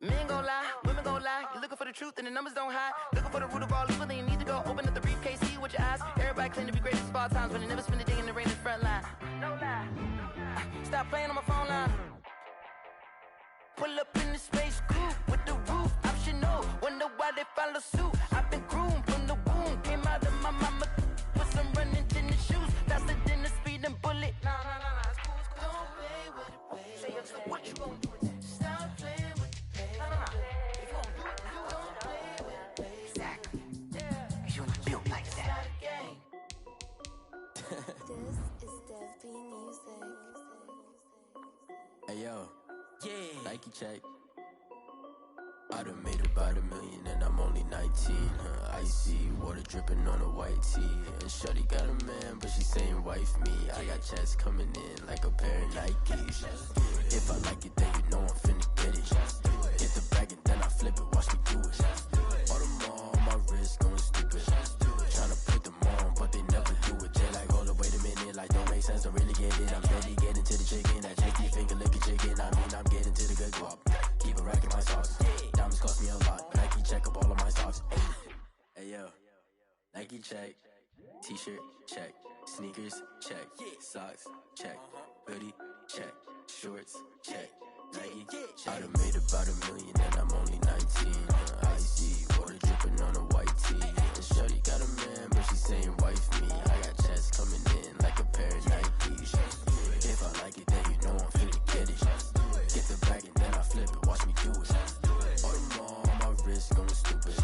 Men gon' lie, women gon' lie. You're looking for the truth and the numbers don't hide. Looking for the root of all evil, then you need to go open up the briefcase, see with your eyes. Everybody claim to be great at all times, but they never spend a day in the rain in the front line. No lie. Stop playing on my phone line. Pull up in the space coupe with the roof optional. Wonder why they follow suit. I've been groomed from the womb. Came out of my mama with some running tennis shoes. Faster than the speeding bullet. Nah, it's cool, it's cool. Don't play with it, baby. Say so what you gon' do with it? Stop playing with it, baby. Nah. If you gon' do it, you don't play with it, baby. Exactly. Yeah. Cause you ain't built like that. This is Dev B Music. Hey yo. Yeah. Nike check. I done made about $1 million and I'm only 19. Icy water dripping on a white tee. And shorty got a man, but she saying wife me. I got checks coming in like a pair of Nikes. If I like it, then you know I'm finna get it. Get the bag and then I flip it, watch me do it. All them all on my wrist going stupid. Tryna put them on, but they never do it. They like, hold up, wait a minute, like don't make sense, don't really get it. I'm steady getting to the chicken, that chicky finger licking chicken. I mean, I'm getting to the good guap. Keep a rack in my socks. Diamonds cost me a lot. Nike check up all of my socks. Hey yo, Nike check. T-shirt check. Sneakers check. Socks check. Hoodie check. Shorts check. Nike check. I done made about $1 million and I'm only 19. Icy water dripping on a white tee. And shorty got a man, but she saying wife me. I got checks coming in like a pair of Nikes. If I like it, then you know I'm finna get it. Get the bag and then I flip it, watch me do it. All them all on my wrist going stupid.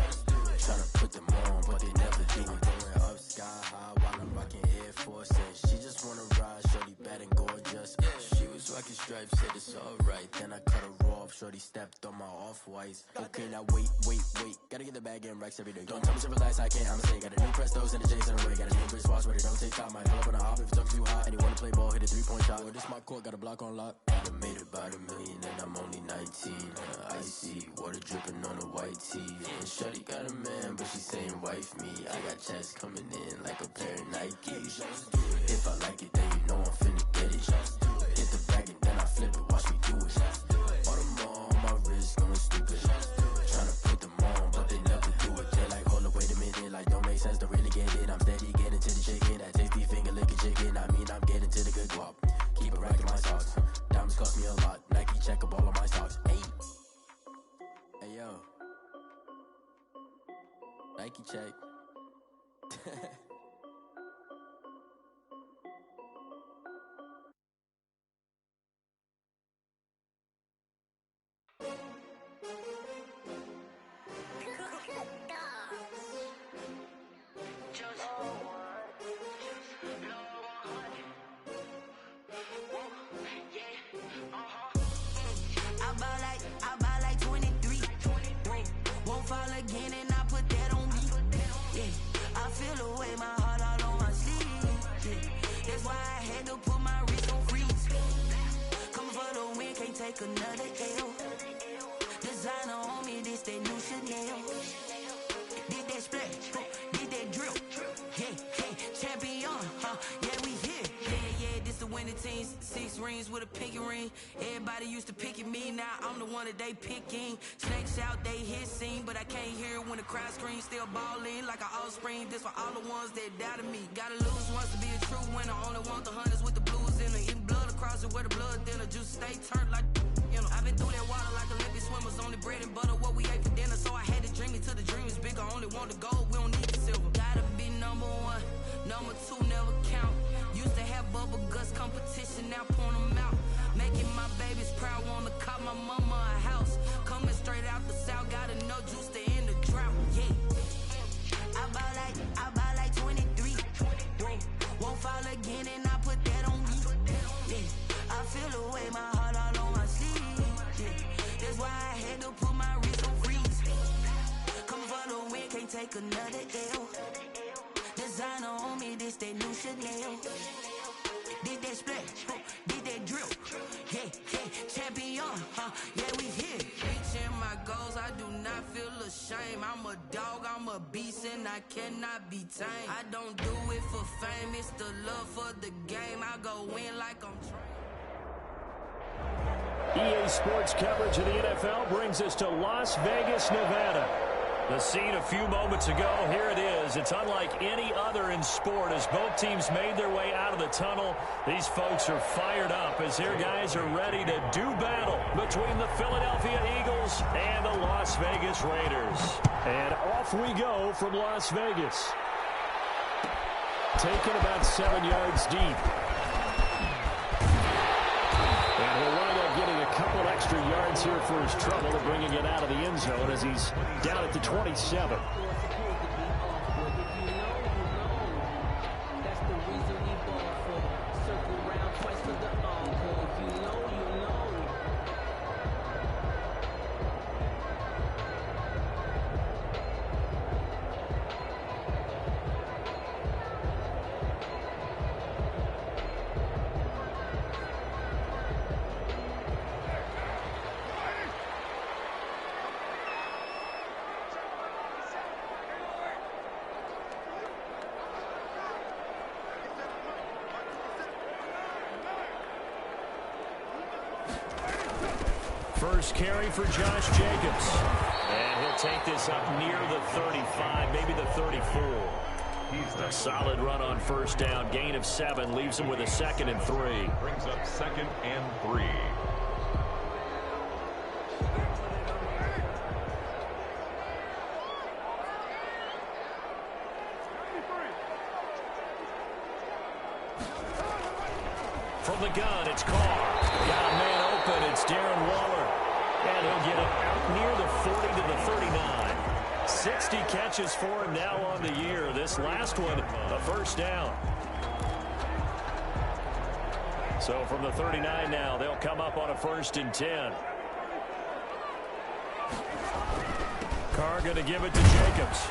Tryna put them on, but they never do it. Going up sky high while I'm rocking Air Forces. She just wanna ride, shorty bad and gorgeous. She was rocking stripes, said it's alright. Then I cut her off, shorty stepped on my off-whites. Okay, now wait. Gotta get the bag and racks every day. Don't tell me to relax, I can't, I'ma say. Got a new Prestos and a J's in the way. Got a new wristwatch, but it don't take time. Might pull up on a hop if it's talking too hot. And you wanna play ball, hit a 3-point shot. Well, this my court, got a block on lock. I done made about $1 million and I'm only 19. Icy water dripping on a white tee. And shorty got a man, but she saying wife me. I got checks coming in like a pair of Nikes. If I like it, then you know I'm finna get it. Get the bag and then I flip it, watch me do it. All them all on my wrist going stupid. Tryna put them on, but they never do it. They like, hold up, wait a minute, like don't make sense, don't really get it. I'm steady getting to the chicken, that tasty finger licking chicken. I mean, I'm getting to the good guap. Keep a rack in my socks. Diamonds cost me a lot. Nike check up all of my socks. Hey yo. Nike check. I buy like 23. Won't fall again and I put that on me. Yeah, I feel the way, my heart all on my sleeve. Yeah, that's why I had to put my wrist on freeze. Coming for the win, can't take another L. Designer on me, this that new Chanel. Did that splash, did that drill. Yeah, champion, yeah, we here. Yeah, this the winning teams. 6 rings with a pinky ring. Everybody used to picking me, now I'm the one that they picking. Snakes out, they hissing, but I can't hear when the crowd screams. Still balling like an offspring. This for all the ones that doubted me. Gotta lose once to be a true winner. Only want the hunters with the blues in it. Eating blood across it where the blood thinner. Juice stay turned like, you know. I've been through that water like Olympic swimmers. Only bread and butter, what we ate for dinner. So I had to dream it till the dream is bigger. Only want the gold, we don't need the silver. Gotta be number 1, number 2 never count. Used to have bubble guts competition, now point them out. Making my babies proud, wanna call my mama a house. Coming straight out the south, gotta know juice to end the drought. Yeah, I buy like 23. Won't fall again and I put that on me. Yeah, I feel the way, my heart all on my sleeve. Yeah, that's why I had to put my wrist on freeze. Coming for the win, can't take another L. Designer on me, this that new Chanel. Did that splash, did that drill. Yeah, champion, yeah, we here. Reaching my goals, I do not feel ashamed. I'm a dog, I'm a beast, and I cannot be tamed. I don't do it for fame, it's the love for the game. I go in like I'm trained. EA Sports coverage of the NFL brings us to Las Vegas, Nevada. The scene a few moments ago, here it is. It's unlike any other in sport as both teams made their way out of the tunnel. These folks are fired up as their guys are ready to do battle between the Philadelphia Eagles and the Las Vegas Raiders. And off we go from Las Vegas. Taken about 7 yards deep. And he'll wind up getting a couple extra yards here for his trouble of bringing it out of the end zone as he's down at the 27. First carry for Josh Jacobs. And he'll take this up near the 35, maybe the 34. A solid run on first down. Gain of 7 leaves him with a 2nd and 3. Brings up 2nd and 3. From the gun, it's Carr. Got a man open. It's Darren Waller. And he'll get it out near the 40 to the 39. 60 catches for him now on the year. This last one, a first down. So from the 39 now, they'll come up on a 1st and 10. Carr going to give it to Jacobs.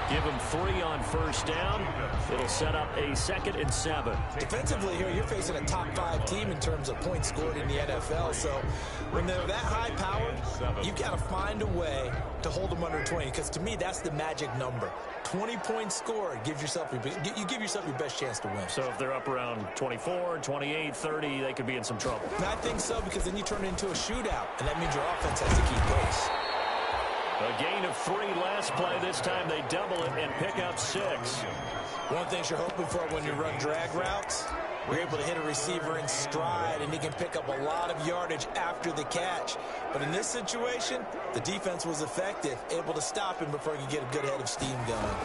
Give him 3 on first down. It'll set up a 2nd and 7. Defensively here, you're facing a top 5 team in terms of points scored in the NFL. So when they're that high powered, you've got to find a way to hold them under 20. Because to me, that's the magic number. 20 points scored, you give yourself your best chance to win. So if they're up around 24, 28, 30, they could be in some trouble. And I think so, because then you turn it into a shootout, and that means your offense has to keep pace. A gain of 3 last play. This time they double it and pick up 6. One thing you're hoping for when you run drag routes, you're able to hit a receiver in stride, and he can pick up a lot of yardage after the catch. But in this situation, the defense was effective, able to stop him before he could get a good head of steam going.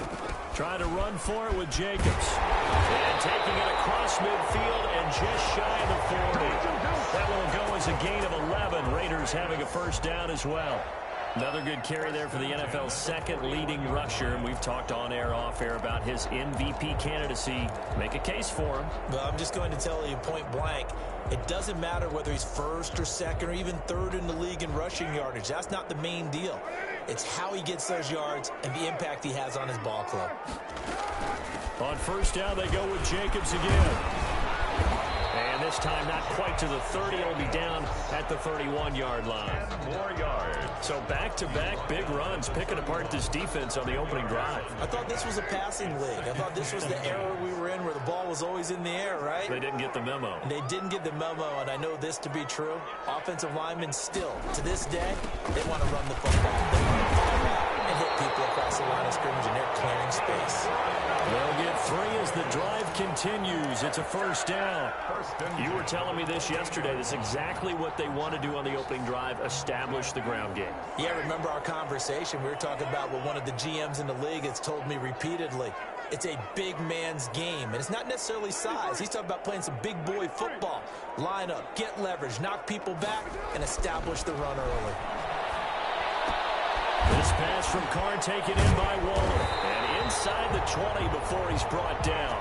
Trying to run for it with Jacobs. And taking it across midfield and just shy of the 40. That will go as a gain of 11. Raiders having a first down as well. Another good carry there for the NFL's 2nd leading rusher. And we've talked on air, off air about his MVP candidacy. Make a case for him. Well, I'm just going to tell you point blank, it doesn't matter whether he's 1st or 2nd or even 3rd in the league in rushing yardage. That's not the main deal. It's how he gets those yards and the impact he has on his ball club. On first down, they go with Jacobs again. And this time not quite to the 30. It'll be down at the 31-yard line. 4 yards. So back-to-back big runs, picking apart this defense on the opening drive. I thought this was a passing league. I thought this was the era we were in where the ball was always in the air, right? They didn't get the memo. They didn't get the memo, and I know this to be true. Offensive linemen still, to this day, they want to run the football. They want to fire out and hit people across the line of scrimmage, and they're clearing space. They'll get 3 as the drive continues. It's a first down. You were telling me this yesterday. That's exactly what they want to do on the opening drive, establish the ground game. Yeah, remember our conversation. We were talking about what one of the GMs in the league has told me repeatedly. It's a big man's game, and it's not necessarily size. He's talking about playing some big boy football. Line up, get leverage, knock people back, and establish the run early. This pass from Carr taken in by Waller. And inside the 20 before he's brought down.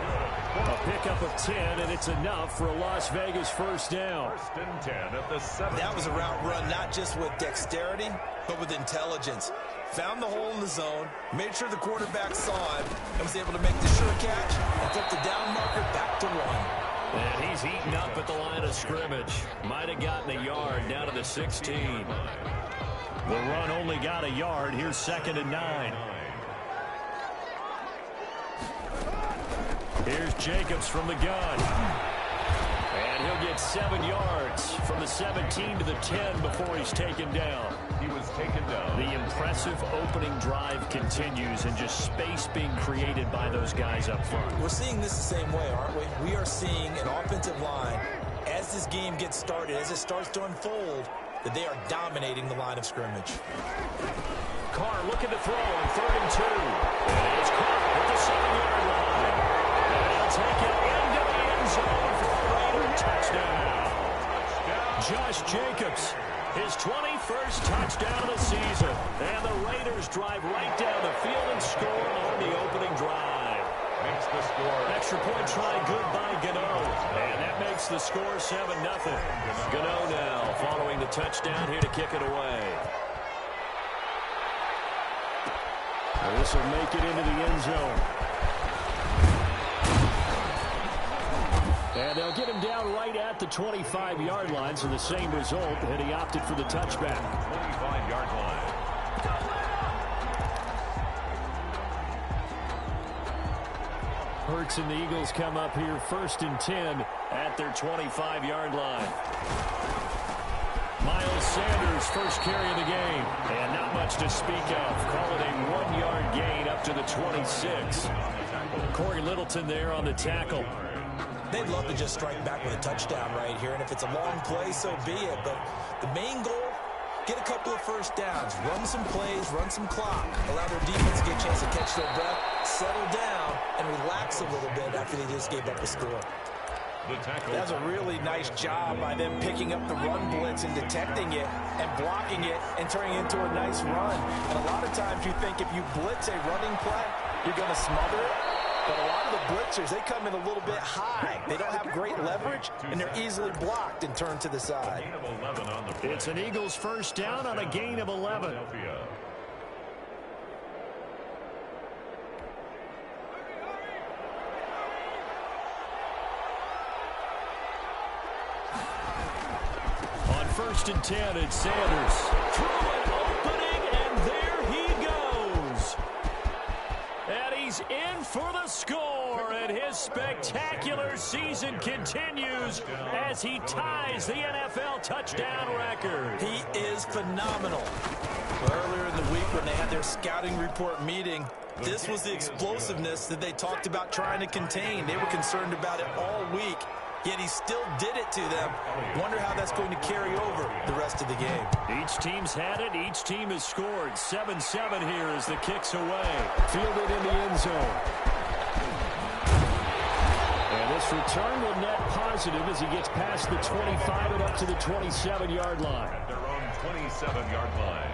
A pickup of 10, and it's enough for a Las Vegas first down. 1st and 10 at the 7. That was a route run not just with dexterity, but with intelligence. Found the hole in the zone, made sure the quarterback saw him, and was able to make the sure catch and flip the down marker back to 1. And he's eaten up at the line of scrimmage. Might have gotten a yard down to the 16. The run only got a yard. Here's 2nd and 9. Here's Jacobs from the gun. And He'll get 7 yards from the 17 to the 10 before he's taken down. He was taken down. The impressive opening drive continues and just space being created by those guys up front. We're seeing this the same way, aren't we? We are seeing an offensive line, as this game gets started, as it starts to unfold, that they are dominating the line of scrimmage. Carr looking to throw on 3rd and 2. And it's caught at the 7-yard line. And he'll take it into the end zone for a Raider touchdown. Josh Jacobs, his 21st touchdown of the season. And the Raiders drive right down the field and score on the opening drive. Makes the score. Extra point try good by Gano. And that makes the score 7-0. Gano now following the touchdown here to kick it away. And this will make it into the end zone. And they'll get him down right at the 25-yard line, so the same result, and he opted for the touchback. 25-yard line. Hurts and the Eagles come up here 1st and 10 at their 25-yard line. Miles Sanders, first carry of the game. And not much to speak of. Call it a 1-yard gain up to the 26. Corey Littleton there on the tackle. They'd love to just strike back with a touchdown right here, and if it's a long play, so be it. But the main goal, get a couple of first downs, run some plays, run some clock, allow their defense to get a chance to catch their breath, settle down, and relax a little bit after they just gave up a score. That's a really nice job by them picking up the run blitz and detecting it and blocking it and turning it into a nice run. And a lot of times you think if you blitz a running play, you're going to smother it. But a lot of the blitzers, they come in a little bit high. They don't have great leverage, and they're easily blocked and turned to the side. It's an Eagles first down on a gain of 11. On 1st and 10, it's Sanders. Through an opening, and there he goes. And he's in for the score, and his spectacular season continues as he ties the NFL touchdown record. He is phenomenal. Earlier in the week when they had their scouting report meeting, this was the explosiveness that they talked about trying to contain. They were concerned about it all week, yet he still did it to them. Wonder how that's going to carry over the rest of the game. Each team's had it. Each team has scored. 7-7 here as the kick's away. Fielded in the end zone. And this return will net positive as he gets past the 25 and up to the 27-yard line. At their own 27-yard line.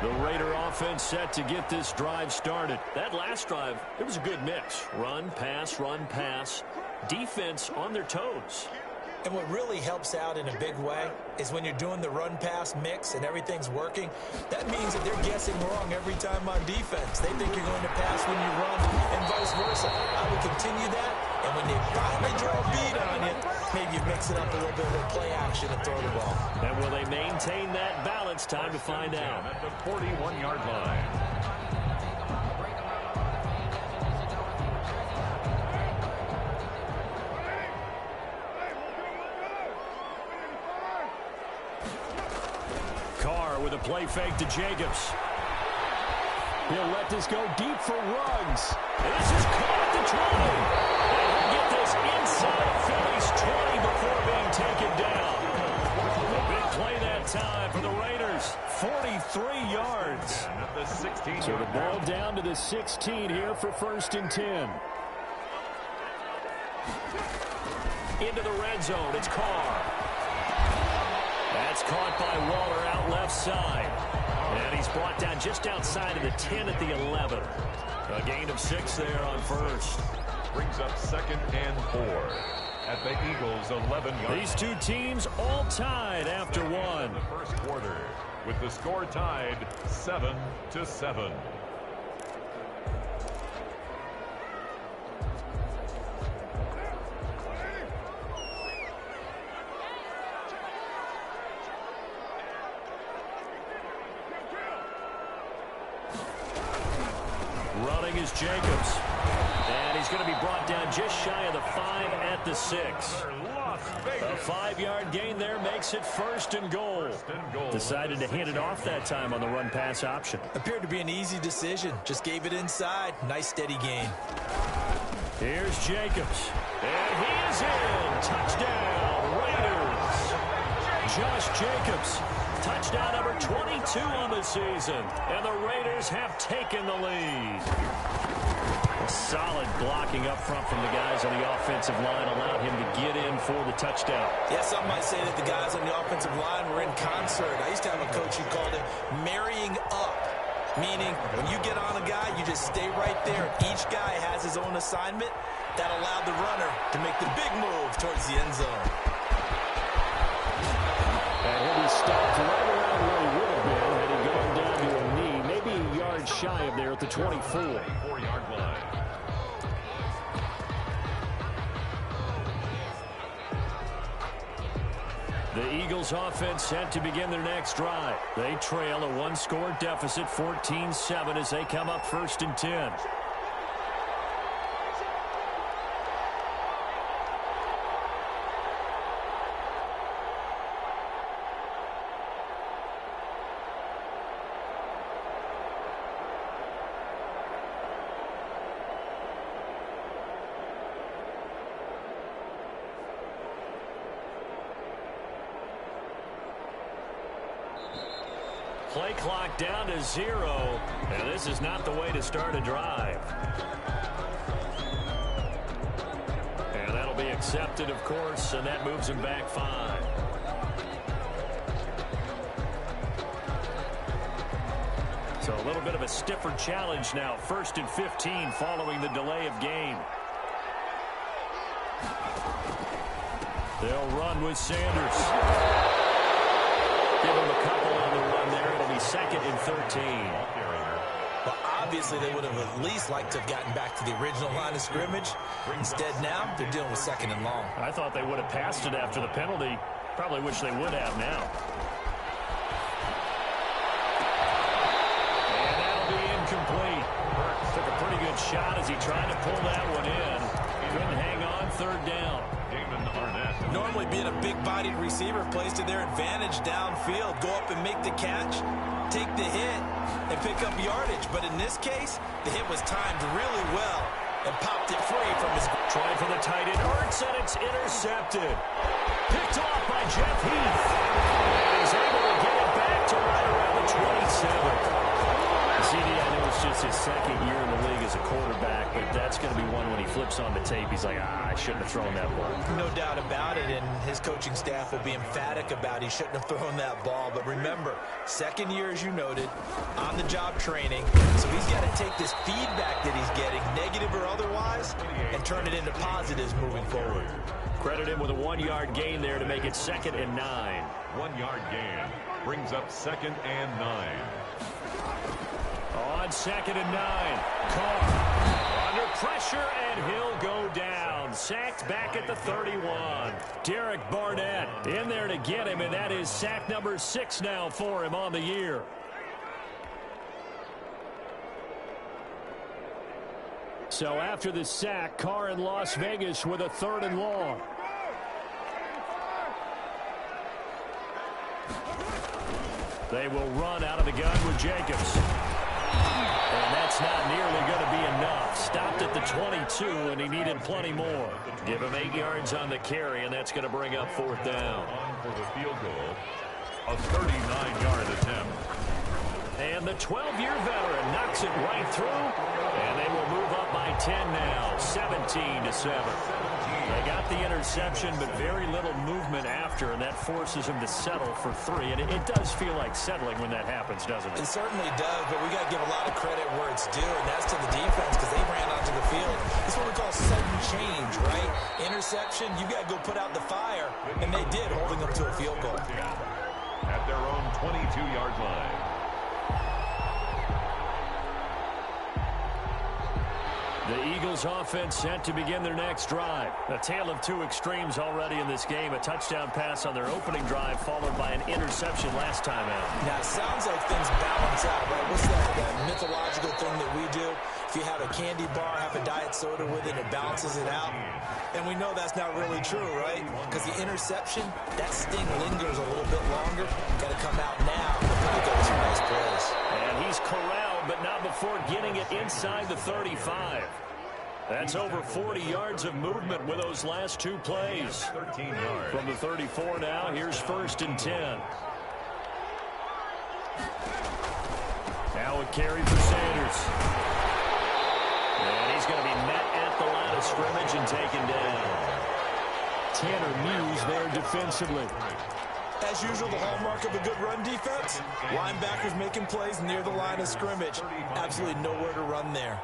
The Raider offense set to get this drive started. That last drive, it was a good mix. Run, pass, defense on their toes. And what really helps out in a big way is when you're doing the run-pass mix and everything's working, that means that they're guessing wrong every time on defense. They think you're going to pass when you run and vice versa. I would continue that, and when they finally draw a beat on you, maybe you mix it up a little bit with play action and throw the ball. And will they maintain that balance? Time to find out. At the 41-yard line. Carr with a play fake to Jacobs. He'll let this go deep for Ruggs. And this is caught at the 20. And he'll get this inside Philly's 20 before being taken down. A big play that time for the Raiders. 43 yards. At the 16. So the ball down to the 16 here for 1st and 10. Into the red zone. It's Carr. That's caught by Waller out left side. And he's brought down just outside of the 10 at the 11. A gain of 6 there on first. Brings up 2nd and 4 at the Eagles' 11-yard. These two teams all tied after one. The first quarter with the score tied 7-7. Running is Jacobs. And he's going to be brought down just shy of the 5 at the 6. A 5-yard gain there makes it 1st and goal. Decided to hand it off that time on the run-pass option. Appeared to be an easy decision. Just gave it inside. Nice steady gain. Here's Jacobs. And he is in. Touchdown, Raiders. Josh Jacobs. Touchdown number 22 on the season. And the Raiders have taken the lead. A solid blocking up front from the guys on the offensive line allowed him to get in for the touchdown. Yeah, some might say that the guys on the offensive line were in concert. I used to have a coach who called it marrying up, meaning when you get on a guy, you just stay right there. Each guy has his own assignment. That allowed the runner to make the big move towards the end zone. And he'll be stopped right around where he would have been had he gone down to a knee, maybe a yard shy of there at the 24. 4-yard line. The Eagles offense set to begin their next drive. They trail a 1-score deficit, 14-7, as they come up 1st and 10. Play clock down to 0, and this is not the way to start a drive. And that'll be accepted, of course, and that moves him back 5. So a little bit of a stiffer challenge now. 1st and 15 following the delay of game. They'll run with Sanders. Give him a couple on the run there. It'll be 2nd and 13. Well, obviously, they would have at least liked to have gotten back to the original line of scrimmage. Instead, now, they're dealing with 2nd and long. I thought they would have passed it after the penalty. Probably wish they would have now. And that'll be incomplete. Took a pretty good shot as he tried to pull that one in. Couldn't hang on, 3rd down. Normally, being a big-bodied receiver plays to their advantage downfield. Go up and make the catch, take the hit, and pick up yardage. But in this case, the hit was timed really well and popped it free from his... Trying for the tight end, Ertz, and it's intercepted. Picked off by Jeff Heath. And he's able to get it back to right around the 27. CD, I know it's just his 2nd year in the league as a quarterback, but that's going to be one when he flips on the tape. He's like, I shouldn't have thrown that ball. No doubt about it, and his coaching staff will be emphatic about he shouldn't have thrown that ball. But remember, 2nd year, as you noted, on-the-job training. So he's got to take this feedback that he's getting, negative or otherwise, and turn it into positives moving forward. Credit him with a 1-yard gain there to make it 2nd and 9. 1-yard gain brings up 2nd and 9. On 2nd and 9, Carr under pressure, and he'll go down. Sacked back at the 31. Derek Barnett in there to get him, and that is sack number 6 now for him on the year. So after the sack, Carr in Las Vegas with a 3rd and long. They will run out of the gun with Jacobs. And that's not nearly going to be enough. Stopped at the 22, and he needed plenty more. Give him 8 yards on the carry, and that's going to bring up 4th down. On for the field goal, a 39-yard attempt. And the 12-year veteran knocks it right through, and they will move up by 10 now, 17-7. They got the interception, but very little movement after, and that forces him to settle for 3. And it does feel like settling when that happens, doesn't it? It certainly does, but we got to give a lot of credit where it's due, and that's to the defense because they ran onto the field. It's what we call sudden change, right? Interception, you got to go put out the fire, and they did, holding them to a field goal. At their own 22-yard line. The Eagles offense set to begin their next drive. A tale of 2 extremes already in this game. A touchdown pass on their opening drive followed by an interception last time out. Now, it sounds like things balance out, right? What's that mythological thing that we do? if you have a candy bar, have a diet soda with it, it balances it out. And we know that's not really true, right? Because the interception, that sting lingers a little bit longer. Got to come out now and really go with some nice plays. And he's corralled, but not before getting it inside the 35. That's over 40 yards of movement with those last two plays. 13 yards. From the 34 now, here's 1st and 10. Now a carry for Sanders. And he's going to be met at the line of scrimmage and taken down. Tanner Muse there defensively. As usual, the hallmark of a good run defense, linebackers making plays near the line of scrimmage. Absolutely nowhere to run there.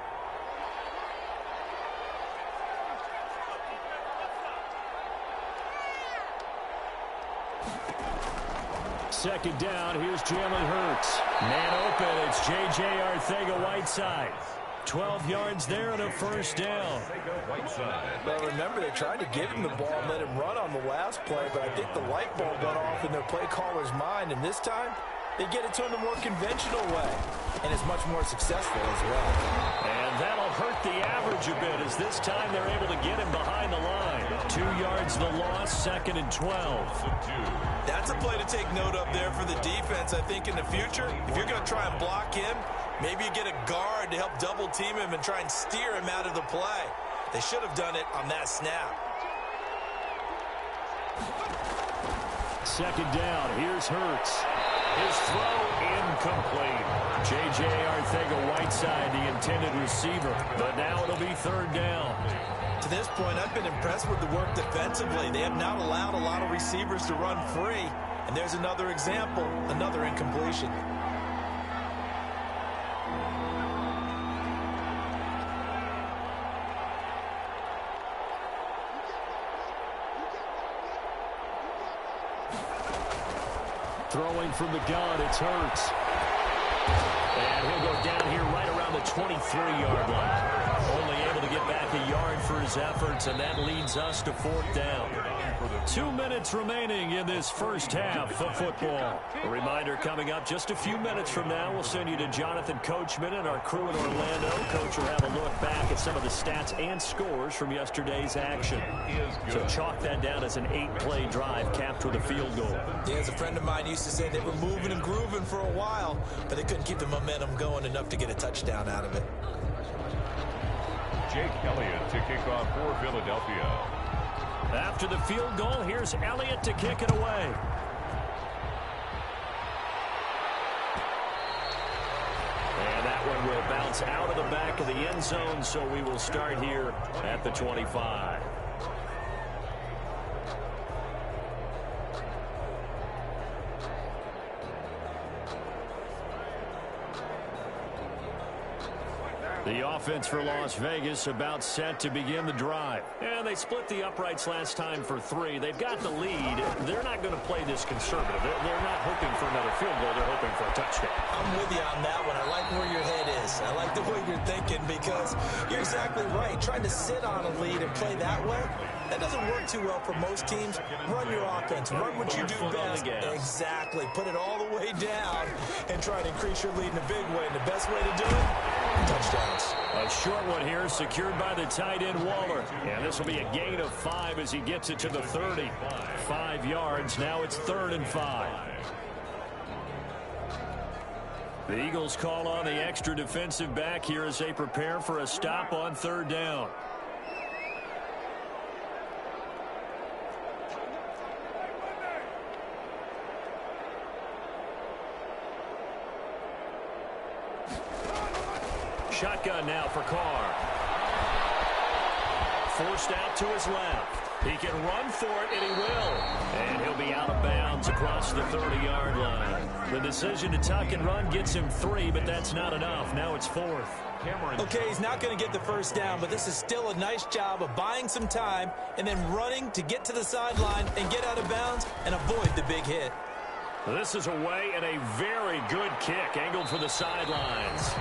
Second down, here's Jalen Hurts. Man open, it's J.J. Arcega-Whiteside. 12 yards there and a 1st down. Well, remember, they tried to give him the ball and let him run on the last play, but I think the light bulb went off in their play caller's mind, and this time, they get it to him the more conventional way, and it's much more successful as well. And that'll hurt the average a bit, as this time they're able to get him behind the line. 2 yards the loss, 2nd and 12. That's a play to take note of there for the defense. I think in the future, if you're going to try and block him, maybe you get a guard to help double team him and try and steer him out of the play. They should have done it on that snap. Second down, here's Hurts. His throw incomplete. J.J. Arcega-Whiteside, the intended receiver. But now it'll be 3rd down. To this point, I've been impressed with the work defensively. They have not allowed a lot of receivers to run free. And there's another example, another incompletion. Throwing from the gun, it's Hurts. And he'll go down here right around the 23-yard line. Only able to get back a yard for his efforts, and that leads us to 4th down. 2 minutes remaining in this first half of football. A reminder coming up just a few minutes from now, we'll send you to Jonathan Coachman and our crew in Orlando. Coach will have a look back at some of the stats and scores from yesterday's action. So chalk that down as an 8-play drive capped with a field goal. Yeah, as a friend of mine used to say, they were moving and grooving for a while, but they couldn't keep the momentum going enough to get a touchdown out of it. Jake Elliott to kick off for Philadelphia. After the field goal, here's Elliott to kick it away. And that one will bounce out of the back of the end zone, so we will start here at the 25. The offense for Las Vegas about set to begin the drive. And they split the uprights last time for 3. They've got the lead. They're not going to play this conservative. They're not hoping for another field goal. They're hoping for a touchdown. I'm with you on that one. I like where your head is. I like the way you're thinking because you're exactly right. Trying to sit on a lead and play that way, that doesn't work too well for most teams. Run your offense. Run what you do best. Exactly. Put it all the way down and try to increase your lead in a big way. And the best way to do it, touchdowns. A short one here secured by the tight end Waller. And this will be a gain of 5 as he gets it to the 30. 5 yards. Now it's 3rd and 5. The Eagles call on the extra defensive back here as they prepare for a stop on 3rd down. Shotgun now for Carr. Forced out to his left. He can run for it, and he will. And he'll be out of bounds across the 30-yard line. The decision to tuck and run gets him 3, but that's not enough. Now it's 4th. Okay, he's not going to get the first down, but this is still a nice job of buying some time and then running to get to the sideline and get out of bounds and avoid the big hit. This is away and a very good kick angled for the sidelines.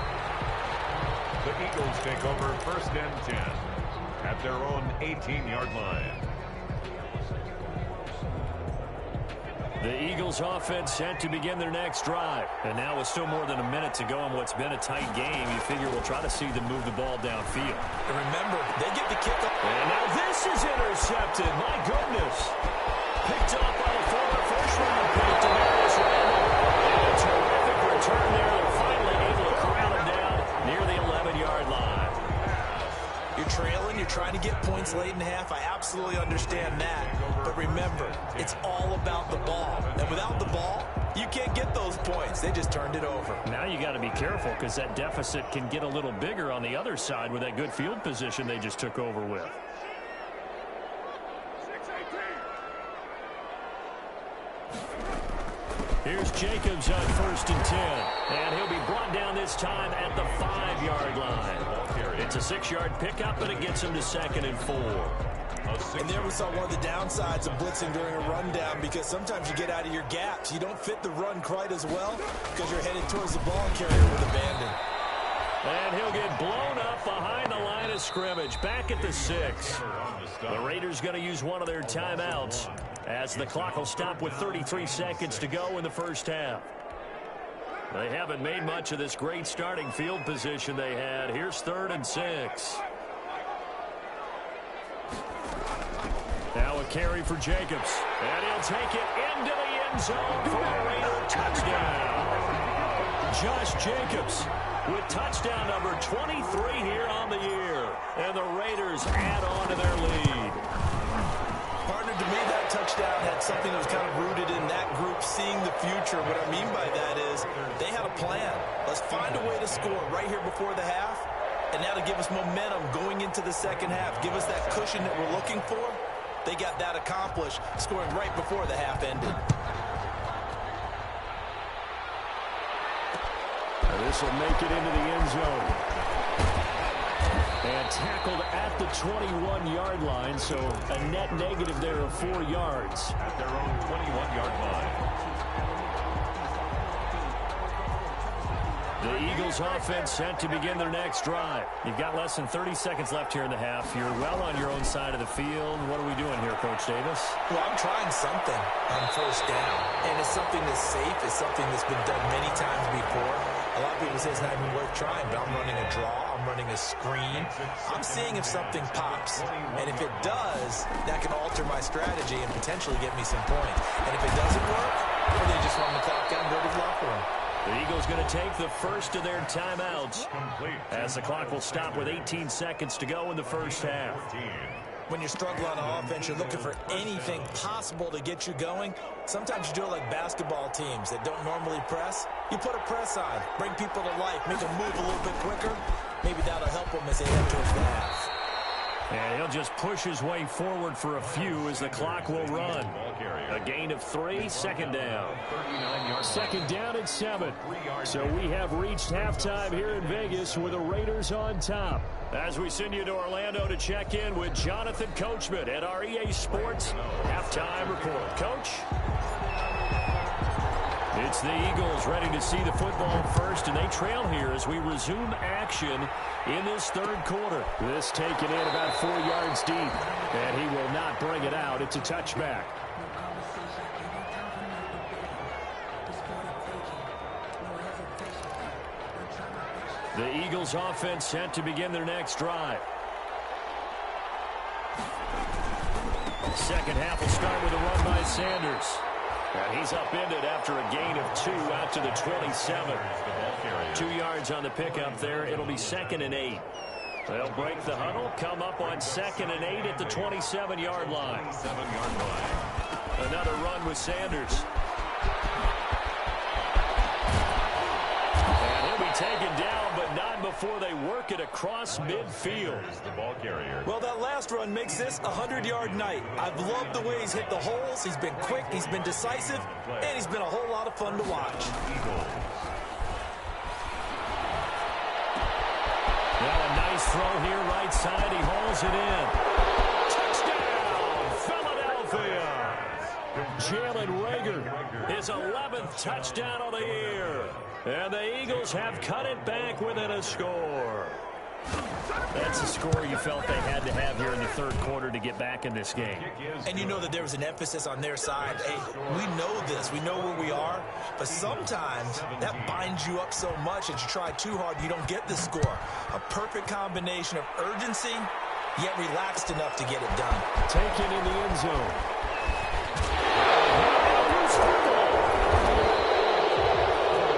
The Eagles take over 1st and 10 at their own 18-yard line. The Eagles offense set to begin their next drive. And now with still more than a minute to go in what's been a tight game, you figure we'll try to see them move the ball downfield. And remember, they get the kick up. And now this is intercepted. My goodness. Picked up by the former first-round pick, Demarius Randall. And a terrific return there. They're finally able to corral him down near the 11-yard line. You're trailing, you're trying to get points late in half. I absolutely understand that. But remember, it's all about the ball. And without the ball, you can't get those points. They just turned it over. Now you got to be careful because that deficit can get a little bigger on the other side with that good field position they just took over with. Here's Jacobs on 1st and 10. And he'll be brought down this time at the 5-yard line. It's a 6-yard pickup, and it gets him to 2nd and 4. And there we saw one of the downsides of blitzing during a rundown, because sometimes you get out of your gaps. You don't fit the run quite as well because you're headed towards the ball carrier with abandon. And he'll get blown up behind the line of scrimmage, back at the 6. The Raiders going to use one of their timeouts as the clock will stop with 33 seconds to go in the first half. They haven't made much of this great starting field position they had. Here's 3rd and 6. Now a carry for Jacobs. And he'll take it into the end zone for a Raider touchdown. Josh Jacobs with touchdown number 23 here on the year. And the Raiders add on to their lead. Partner, to me, that touchdown had something that was kind of rooted in that group seeing the future. What I mean by that is they had a plan. Let's find a way to score right here before the half. And now to give us momentum going into the second half. Give us that cushion that we're looking for. They got that accomplished, scoring right before the half ended. This will make it into the end zone. And tackled at the 21-yard line, so a net negative there of 4 yards. At their own 21-yard line. The Eagles offense set to begin their next drive. You've got less than 30 seconds left here in the half. You're well on your own side of the field. What are we doing here, Coach Davis? Well, I'm trying something on 1st down. And it's something that's safe. It's something that's been done many times before. A lot of people say it's not even worth trying, but I'm running a draw. I'm running a screen. I'm seeing if something pops. And if it does, that can alter my strategy and potentially get me some points. And if it doesn't work, then they just run the clock out and go to the locker room. The Eagles going to take the first of their timeouts as the clock will stop with 18 seconds to go in the first half. When you're struggling on offense, you're looking for anything possible to get you going. Sometimes you do it like basketball teams that don't normally press. You put a press on, bring people to life, make them move a little bit quicker. Maybe that'll help them as they head towards the half. And he'll just push his way forward for a few as the clock will run. A gain of 3, 2nd down. 2nd down and 7. So we have reached halftime here in Vegas with the Raiders on top. As we send you to Orlando to check in with Jonathan Coachman at our EA Sports Halftime Report. Coach? It's the Eagles ready to see the football first, and they trail here as we resume action in this 3rd quarter. This taken in about 4 yards deep, and he will not bring it out. It's a touchback. The Eagles offense set to begin their next drive. Second half will start with a run by Sanders. And he's upended after a gain of 2 out to the 27. 2 yards on the pickup there. It'll be 2nd and 8. They'll break the huddle, come up on 2nd and 8 at the 27-yard line. Another run with Sanders. And he'll be taken down, but not before they work it across midfield. Well, that last run makes this a 100-yard night. I've loved the way he's hit the holes. He's been quick, he's been decisive, and he's been a whole lot of fun to watch. Well, a nice throw here right side. He hauls it in. Touchdown, Philadelphia. Jalen Reagor, his 11th touchdown of the year. And the Eagles have cut it back within a score. That's the score you felt they had to have here in the third quarter to get back in this game. And you know that there was an emphasis on their side. Hey, we know this. We know where we are. But sometimes that binds you up so much that you try too hard, you don't get the score. A perfect combination of urgency, yet relaxed enough to get it done. Taken in the end zone.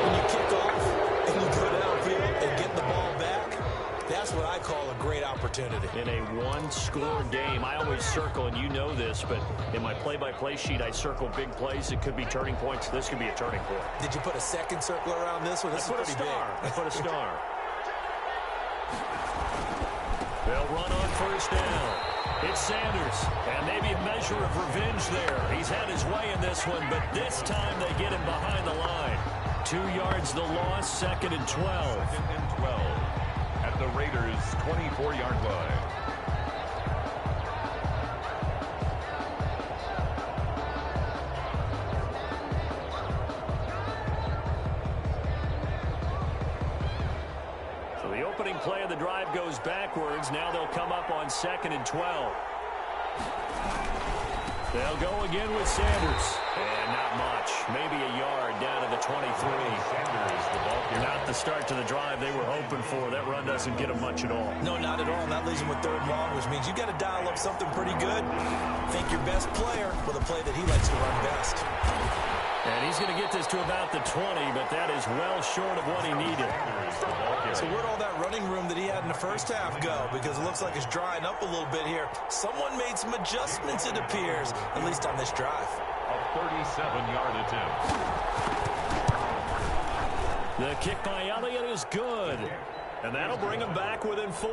When you kick off and you go downfield and get the ball back, that's what I call a great opportunity. In a one-score game, I always circle, and you know this, but in my play-by-play sheet, I circle big plays. It could be turning points. This could be a turning point. Did you put a second circle around this one? This is pretty big. I put a star. They'll run on first down. It's Sanders, and maybe a measure of revenge there. He's had his way in this one, but this time they get him behind the line. 2 yards the loss, 2nd and 12. 2nd and 12 at the Raiders' 24-yard line. So the opening play of the drive goes backwards. Now they'll come up on 2nd and 12. They'll go again with Sanders. And not much. Maybe a yard down to the 23. Sanders, the ball carrier. Not the start to the drive they were hoping for. That run doesn't get them much at all. No, not at all. And that leaves them with 3rd and long, which means you got to dial up something pretty good. Think your best player with a play that he likes to run best. And he's going to get this to about the 20, but that is well short of what he needed. So where'd all that running room that he had in the first half go? Because it looks like it's drying up a little bit here. Someone made some adjustments, it appears, at least on this drive. A 37-yard attempt. The kick by Elliott is good. And that'll bring them back within 4.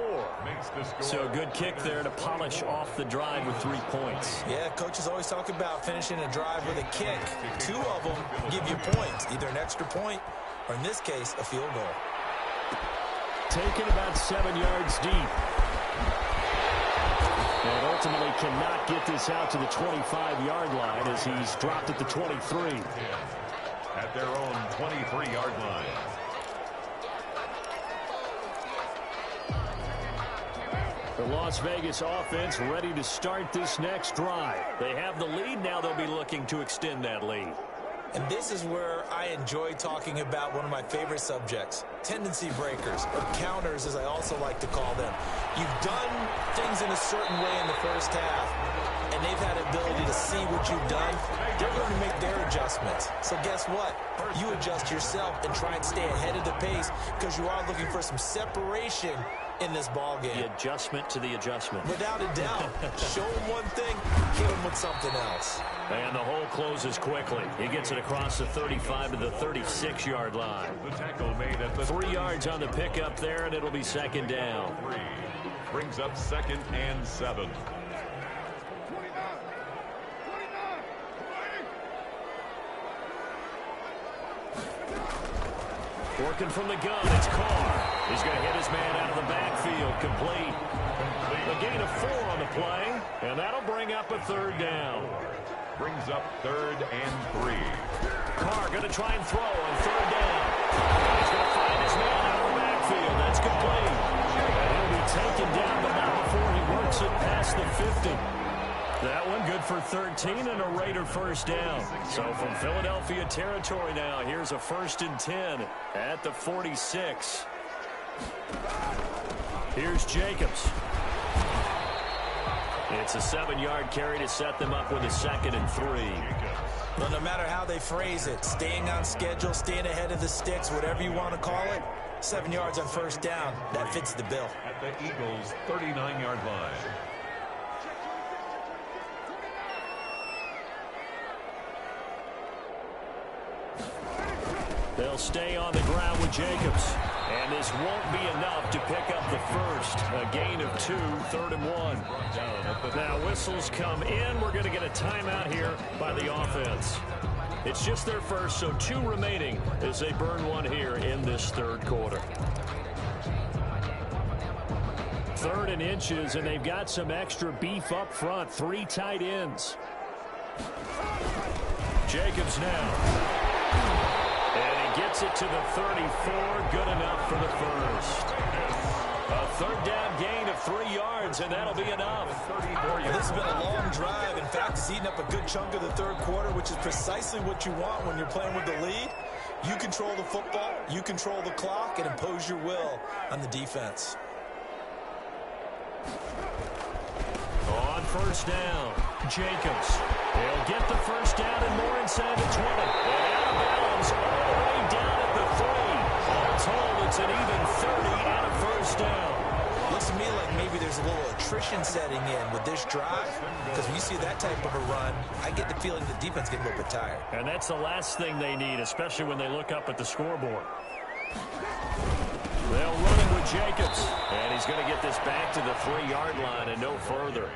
So good kick there to polish off the drive with 3 points. Yeah, coaches always talk about finishing a drive with a kick. 2 of them give you points, either an extra point or, in this case, a field goal. Taken about 7 yards deep. And ultimately cannot get this out to the 25-yard line as he's dropped at the 23. At their own 23-yard line. The Las Vegas offense ready to start this next drive. They have the lead. Now they'll be looking to extend that lead. And this is where I enjoy talking about one of my favorite subjects, tendency breakers, or counters as I also like to call them. You've done things in a certain way in the first half, and they've had the ability to see what you've done. They're going to make their adjustments. So guess what? You adjust yourself and try and stay ahead of the pace because you are looking for some separation in this ball game. The adjustment to the adjustment. Without a doubt. Show him one thing, hit him with something else. And the hole closes quickly. He gets it across the 35 to the 36-yard line. The tackle made at the 3 yards on the pickup there, and it'll be 2nd down. 3. Brings up 2nd and 7. Working from the gun, it's Carr. He's going to hit his man out of the backfield, complete. A gain of 4 on the play, and that'll bring up a 3rd down. Brings up 3rd and 3. Carr going to try and throw on 3rd down. He's going to find his man out of the backfield. That's complete. And he'll be taken down, but not before he works it past the 50. That one good for 13 and a Raider first down. So from Philadelphia territory now, here's a 1st and 10 at the 46. Here's Jacobs. It's a 7-yard carry to set them up with a 2nd and 3. Well, no matter how they phrase it, staying on schedule, staying ahead of the sticks, whatever you want to call it, 7 yards on first down, that fits the bill. At the Eagles' 39-yard line. They'll stay on the ground with Jacobs. And this won't be enough to pick up the first. A gain of 2, 3rd and 1. Now whistles come in. We're going to get a timeout here by the offense. It's just their first, so 2 remaining as they burn 1 here in this 3rd quarter. 3rd and inches, and they've got some extra beef up front. 3 tight ends. Jacobs now. And he gets it to the 34. Good enough for the first. A third down gain of 3 yards, and that'll be enough. This has been a long drive. In fact, it's eaten up a good chunk of the third quarter, which is precisely what you want when you're playing with the lead. You control the football, you control the clock, and impose your will on the defense. On first down, Jacobs. He'll get the first down and more inside the 20. And out of bounds all the way down at the 3. All told, it's an even 30 and a first down. Looks to me like maybe there's a little attrition setting in with this drive, because when you see that type of a run, I get the feeling the defense gets a little bit tired. And that's the last thing they need, especially when they look up at the scoreboard. They'll run it with Jacobs. And he's going to get this back to the 3-yard line and no further.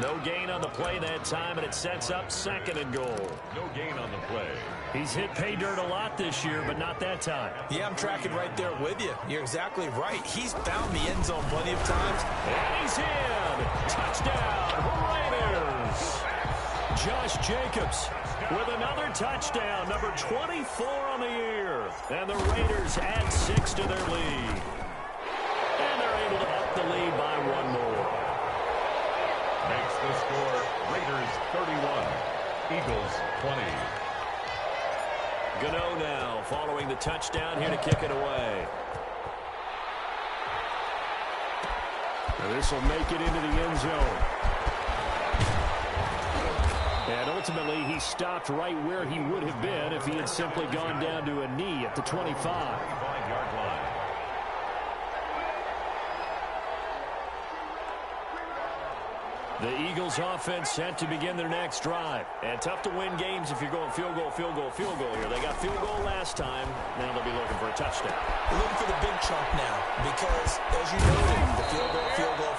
No gain on the play that time, and it sets up 2nd and goal. No gain on the play. He's hit pay dirt a lot this year, but not that time. Yeah, I'm tracking right there with you. You're exactly right. He's found the end zone plenty of times. And he's in. Touchdown, Raiders. Josh Jacobs with another touchdown, number 24 on the year. And the Raiders add 6 to their lead. And they're able to up the lead by 1 more. Makes the score Raiders 31, Eagles 20. Gano now following the touchdown here to kick it away. This will make it into the end zone. And ultimately, he stopped right where he would have been if he had simply gone down to a knee at the 25. 25-yard line. The Eagles offense set to begin their next drive. And tough to win games if you're going field goal, field goal, field goal here. They got field goal last time. Now they'll be looking for a touchdown. Looking for the big chunk now because, as you noted, the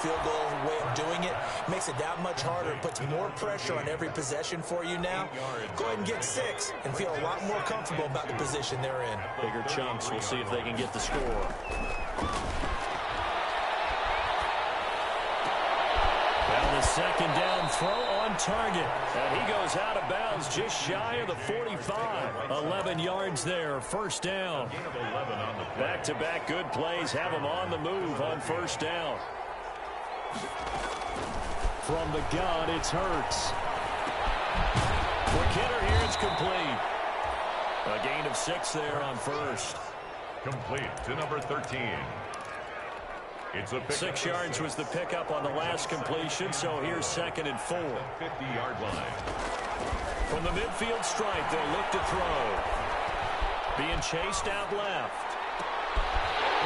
field goal way of doing it makes it that much harder. It puts more pressure on every possession for you now. Go ahead and get 6 and feel a lot more comfortable about the position they're in. Bigger chunks. We'll see if they can get the score. Now the second down throw on target. And he goes out of bounds just shy of the 45. 11 yards there, first down. Back-to-back good plays have him on the move on first down. From the gun, it's Hurts. For Kidder here, it's complete. A gain of 6 there on first. Complete to number 13. It's a 6 yards was the pickup on the last completion, so here's 2nd and 4. 50-yard line. From the midfield stripe, they'll look to throw. Being chased out left.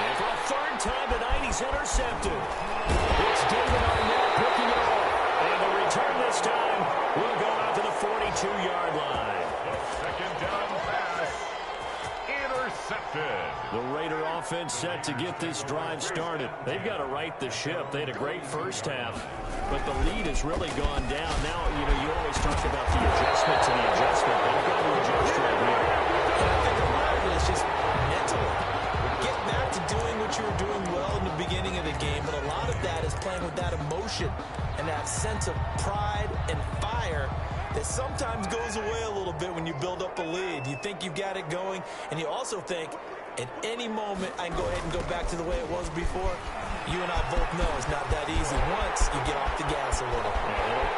And for a 3rd time tonight, he's intercepted. It's David Arnett picking it off. And the return this time will go out to the 42-yard line. Second down pass. Intercepted. The Raider offense set to get this drive started. They've got to right the ship. They had a great first half, but the lead has really gone down. Now, you always talk about the adjustment to the adjustment. They've got to adjust right here. And I think a lot of it is just mentally. Get back to doing what you were doing well in the beginning of the game, but a lot of that is playing with that emotion and that sense of pride and fire that sometimes goes away a little bit when you build up a lead. You think you've got it going, and you also think, at any moment, I can go ahead and go back to the way it was before. You and I both know it's not that easy once you get off the gas a little.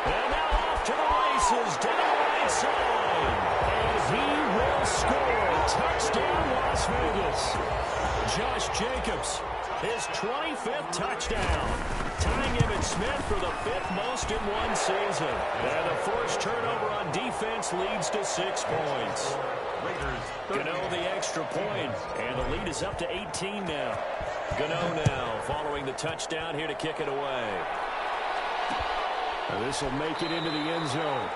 And now off to the races, down the right side. And he will score. Touchdown, Las Vegas. Josh Jacobs, his 25th touchdown. Tying him and Smith for the 5th most in one season. And the forced turnover on defense leads to 6 points. Gano the extra point, and the lead is up to 18 now. Gano now following the touchdown here to kick it away. This will make it into the end zone.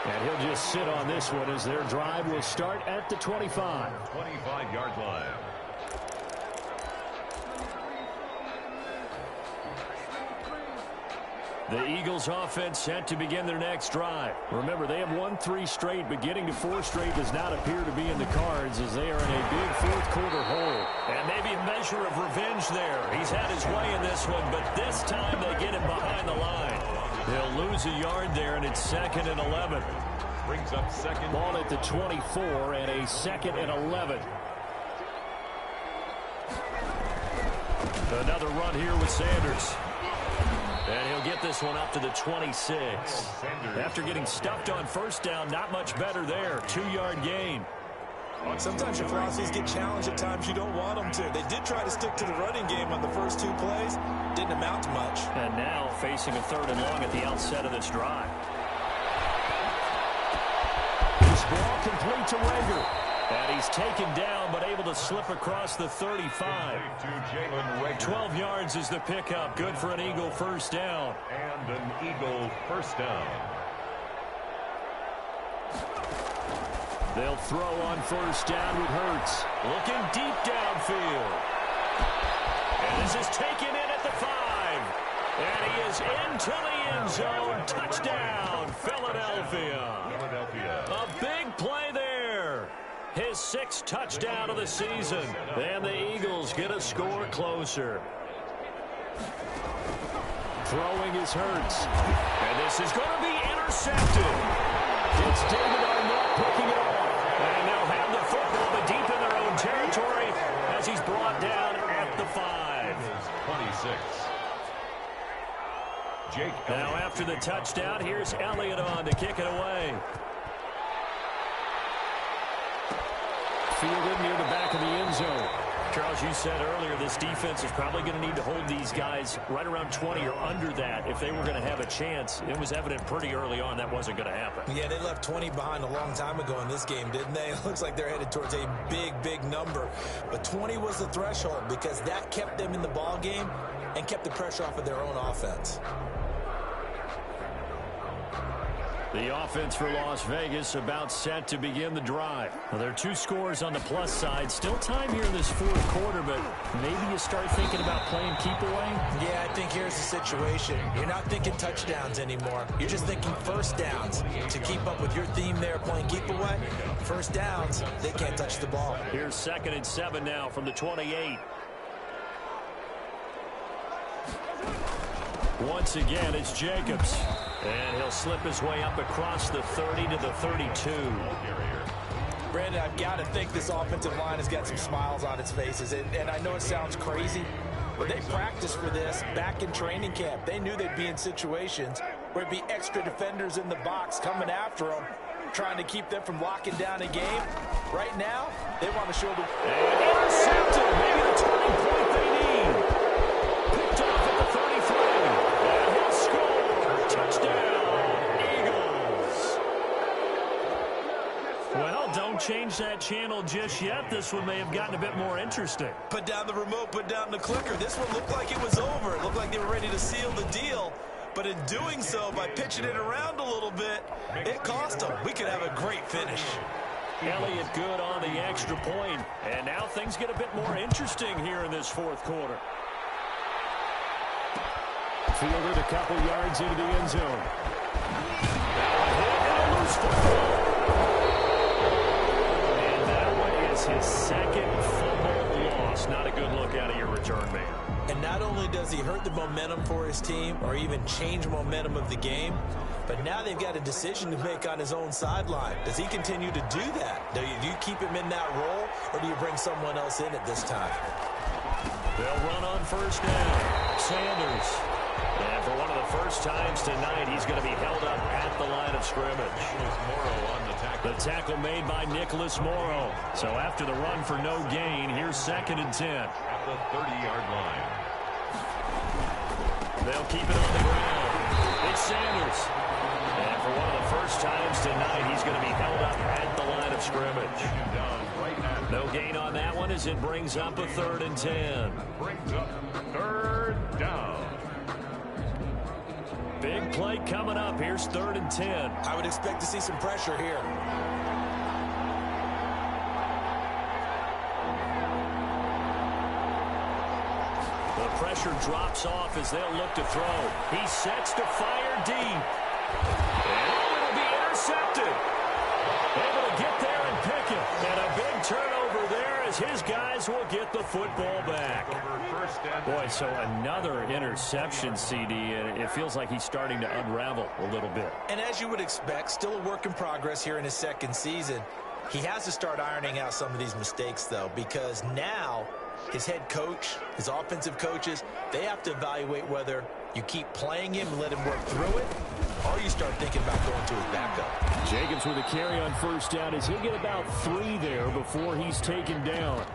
And he'll just sit on this one as their drive will start at the 25. 25-yard line. The Eagles offense set to begin their next drive. Remember, they have won 3 straight, but getting to 4 straight does not appear to be in the cards as they are in a big fourth-quarter hole. And maybe a measure of revenge there. He's had his way in this one, but this time they get him behind the line. They'll lose a yard there, and it's 2nd and 11. Brings up second. Ball at the 24 and a 2nd and 11. Another run here with Sanders. And he'll get this one up to the 26. After getting stuffed on first down, not much better there. 2-yard gain. Sometimes your philosophies get challenged at times you don't want them to. They did try to stick to the running game on the first 2 plays. Didn't amount to much. And now facing a 3rd and long at the outset of this drive. This ball complete to Rager. And he's taken down, but able to slip across the 35. 12 yards is the pickup. Good for an Eagle first down. And an Eagle first down. They'll throw on first down with Hurts. Looking deep downfield. And this is taken in at the 5. And he is into the end zone. Touchdown, Philadelphia. A big play there. His 6th touchdown of the season. And the Eagles get a score closer. Throwing is Hurts. And this is going to be intercepted. It's David Arnett picking it off. And they'll have the football, but deep in their own territory as he's brought down at the 5. 26. Now after the touchdown, here's Elliott on to kick it away. Fielded near the back of the end zone. Charles, you said earlier this defense is probably going to need to hold these guys right around 20 or under that if they were going to have a chance. It was evident pretty early on that wasn't going to happen. Yeah, they left 20 behind a long time ago in this game, didn't they? It looks like they're headed towards a big number. But 20 was the threshold because that kept them in the ball game and kept the pressure off of their own offense. The offense for Las Vegas about set to begin the drive. Well, there are 2 scores on the plus side. Still time here in this 4th quarter, but maybe you start thinking about playing keep away? Yeah, I think here's the situation. You're not thinking touchdowns anymore. You're just thinking first downs. To keep up with your theme there, playing keep away, first downs, they can't touch the ball. Here's 2nd and 7 now from the 28. Once again, it's Jacobs. And he'll slip his way up across the 30 to the 32. Brandon, I've got to think this offensive line has got some smiles on its faces. And I know it sounds crazy, but they practiced for this back in training camp. They knew they'd be in situations where it'd be extra defenders in the box coming after them, trying to keep them from locking down a game. Right now, they want to show the... And intercepted. Maybe the turning point they need. Picked off at the 33. And he'll score. Touchdown, Eagles. Well, don't change that channel just yet. This one may have gotten a bit more interesting. Put down the remote, put down the clicker. This one looked like it was over. It looked like they were ready to seal the deal. But in doing so, by pitching it around a little bit, it cost them. We could have a great finish. Elliott good on the extra point. And now things get a bit more interesting here in this 4th quarter. Fielded a couple yards into the end zone. And a loose football. And that one is his 2nd fumble loss. Not a good look out of your return man. And not only does he hurt the momentum for his team or even change momentum of the game, but now they've got a decision to make on his own sideline. Does he continue to do that? Do you keep him in that role, or do you bring someone else in at this time? They'll run on first down. Sanders. And for one of the first times tonight, he's going to be held up at the line of scrimmage. The tackle made by Nicholas Morrow. So after the run for no gain, here's 2nd and 10. At the 30-yard line. They'll keep it on the ground. It's Sanders. And for one of the first times tonight, he's going to be held up at the line of scrimmage. No gain on that one as it brings up a 3rd and 10. Brings up 3rd down. Big play coming up. Here's 3rd and 10. I would expect to see some pressure here. The pressure drops off as they'll look to throw. He sets to fire deep. And it'll be intercepted. Able to get there and pick it. And a big turnover there as his guys will get the football back. Boy, so another interception, CD, and it feels like he's starting to unravel a little bit. And as you would expect, still a work in progress here in his 2nd season. He has to start ironing out some of these mistakes, though, because now his head coach, his offensive coaches, they have to evaluate whether you keep playing him and let him work through it, or you start thinking about going to his backup. Jacobs with a carry on first down as he'll get about 3 there before he's taken down.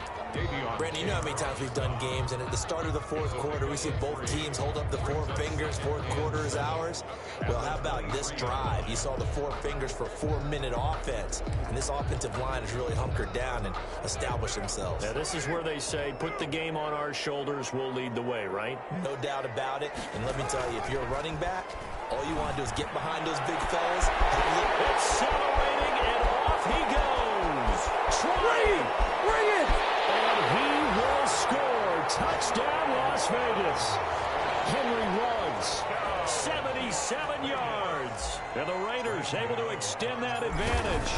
Brandon, you know how many times we've done games, and at the start of the fourth quarter, we see both teams hold up the 4 fingers, fourth quarter is ours. Well, how about this drive? You saw the 4 fingers for 4-minute offense, and this offensive line has really hunkered down and established themselves. Now, this is where they say, put the game on our shoulders, we'll lead the way, right? No doubt about it, and let me tell you, if you're a running back, all you want to do is get behind those big fellas. Accelerating, and off he goes. Bring it! And he will score. Touchdown, Las Vegas. Henry runs 77 yards. And the Raiders able to extend that advantage.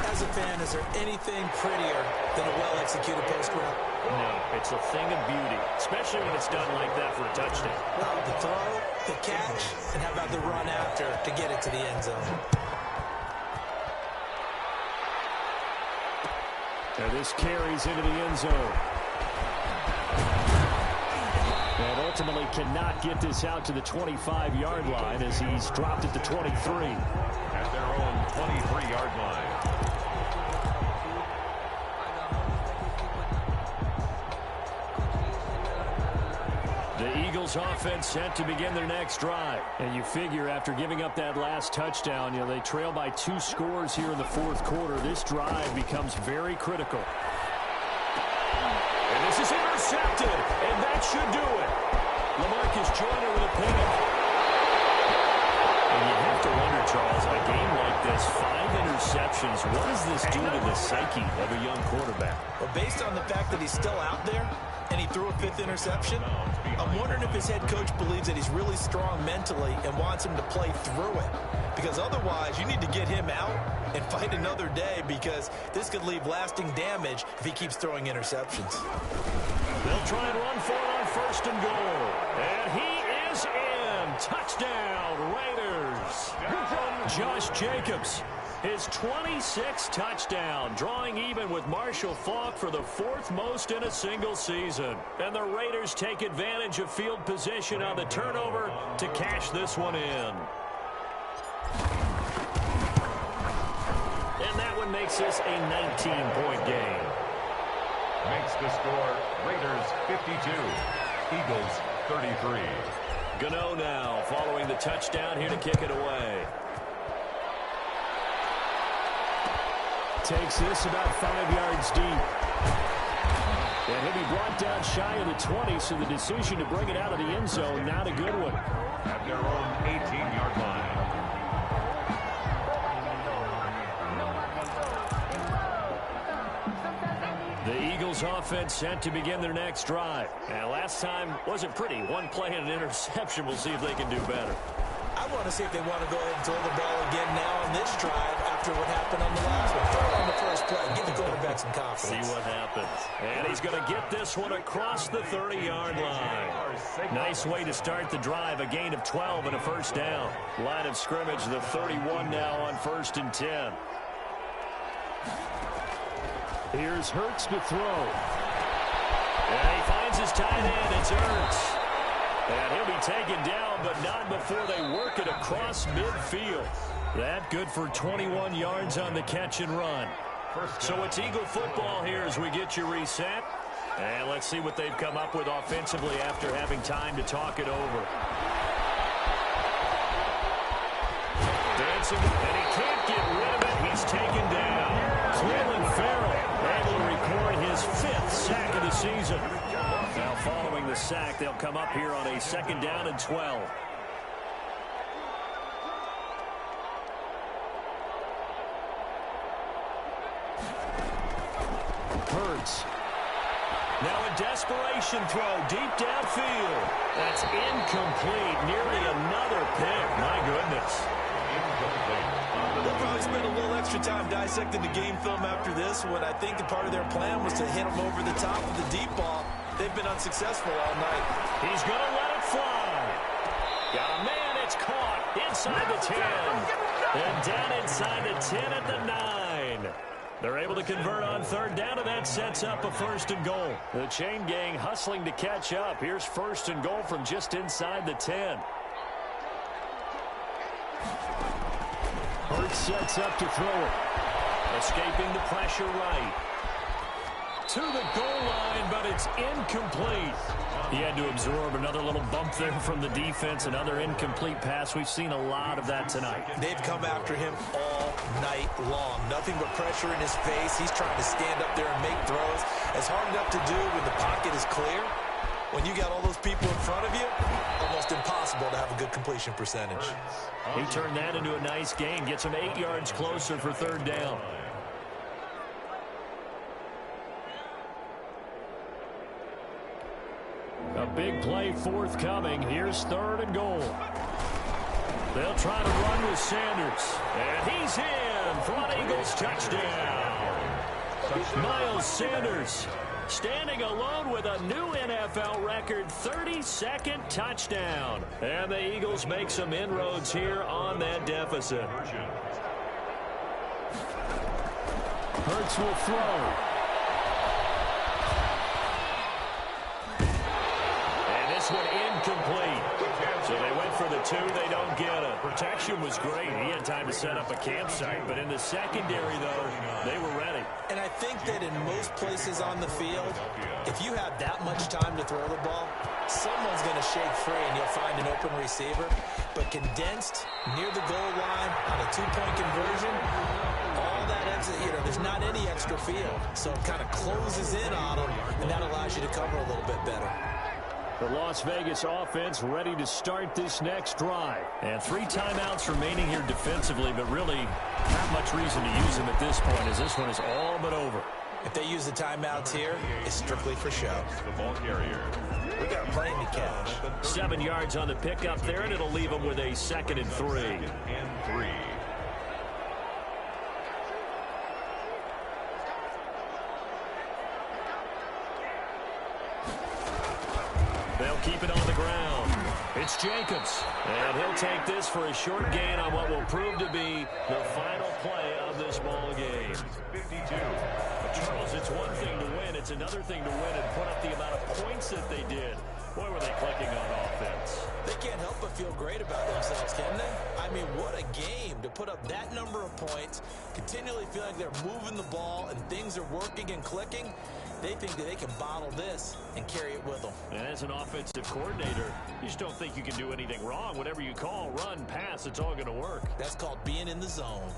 As a fan, is there anything prettier than a well-executed post route? No, it's a thing of beauty, especially when it's done like that for a touchdown. The throw, the catch, and how about the run after to get it to the end zone? And this carries into the end zone. And ultimately cannot get this out to the 25-yard line as he's dropped it to 23. At their own 23-yard line. The Eagles offense set to begin their next drive. And you figure after giving up that last touchdown, they trail by 2 scores here in the fourth quarter. This drive becomes very critical. And this is intercepted, and that should do it. LaMarcus Joyner with a pick. And you have to wonder, Charles, in a game like this, 5 interceptions, what does this do to the psyche of a young quarterback? Well, based on the fact that he's still out there and he threw a 5th interception, I'm wondering if his head coach believes that he's really strong mentally and wants him to play through it. Because otherwise, you need to get him out and fight another day, because this could leave lasting damage if he keeps throwing interceptions. They'll try and run for it on 1st and goal. And he is in. Touchdown, Raiders. Josh Jacobs, his 26th touchdown, drawing even with Marshall Faulk for the 4th most in a single season. And the Raiders take advantage of field position on the turnover to cash this one in. And that one makes this a 19-point game. Makes the score Raiders 52, Eagles 33. Gano now following the touchdown here to kick it away. Takes this about 5 yards deep. And he'll be brought down shy of the 20, so the decision to bring it out of the end zone, not a good one. At their own 18-yard line. The Eagles offense set to begin their next drive. And last time wasn't pretty. 1 play and an interception. We'll see if they can do better. I want to see if they want to go ahead and throw the ball again now on this drive after what happened on the last one. Throw it on the first play. Give the quarterback some confidence. See what happens. And he's going to get this one across the 30-yard line. Nice way to start the drive. A gain of 12 and a first down. Line of scrimmage, the 31 now on 1st and 10. Here's Hurts to throw. And he finds his tight end. It's Hurts. And he'll be taken down, but not before they work it across midfield. That good for 21 yards on the catch and run. So it's Eagle football here as we get you reset. And let's see what they've come up with offensively after having time to talk it over. Dancing, and he can't get rid of it. He's taken down. Cleveland Farrell able to record his 5th sack of the season. Now following the sack, they'll come up here on a 2nd down and 12. Hurts. Now a desperation throw deep downfield. That's incomplete. Nearly another pick. My goodness. They'll probably spend a little extra time dissecting the game film after this one. I think the part of their plan was to hit them over the top of the deep ball. They've been unsuccessful all night. He's going to let it fly. Got a man. It's caught inside the 10. And down inside the 10 at the 9. line. They're able to convert on third down, and that sets up a 1st and goal. The chain gang hustling to catch up. Here's 1st and goal from just inside the 10. Hurts sets up to throw it. Escaping the pressure right. To the goal line, but it's incomplete. He had to absorb another little bump there from the defense, another incomplete pass. We've seen a lot of that tonight. They've come after him all night long. Nothing but pressure in his face. He's trying to stand up there and make throws. It's hard enough to do when the pocket is clear. When you got all those people in front of you, almost impossible to have a good completion percentage. He turned that into a nice gain. Gets him 8 yards closer for 3rd down. A big play forthcoming. Here's 3rd and goal. They'll try to run with Sanders. And he's in for an Eagles touchdown. Miles Sanders standing alone with a new NFL record 32nd touchdown. And the Eagles make some inroads here on that deficit. Hurts will throw. This one incomplete. So they went for the 2. They don't get it. Protection was great. He had time to set up a campsite. But in the secondary, though, they were ready. And I think that in most places on the field, if you have that much time to throw the ball, someone's going to shake free and you'll find an open receiver. But condensed near the goal line on a 2-point conversion, all that extra, there's not any extra field. So it kind of closes in on them, and that allows you to cover a little bit better. The Las Vegas offense ready to start this next drive. And 3 timeouts remaining here defensively, but really not much reason to use them at this point, as this one is all but over. If they use the timeouts here, it's strictly for show. The ball carrier. We got plenty to catch. 7 yards on the pickup there, and it'll leave them with a 2nd and 3. 2nd and 3. They'll keep it on the ground. It's Jacobs. And he'll take this for a short gain on what will prove to be the final play of this ball game. 52. Charles, it's one thing to win. It's another thing to win and put up the amount of points that they did. Boy, were they clicking on offense. They can't help but feel great about themselves, can they? I mean, what a game to put up that number of points, continually feel like they're moving the ball and things are working and clicking. They think that they can bottle this and carry it with them. And as an offensive coordinator, you just don't think you can do anything wrong. Whatever you call, run, pass, it's all going to work. That's called being in the zone.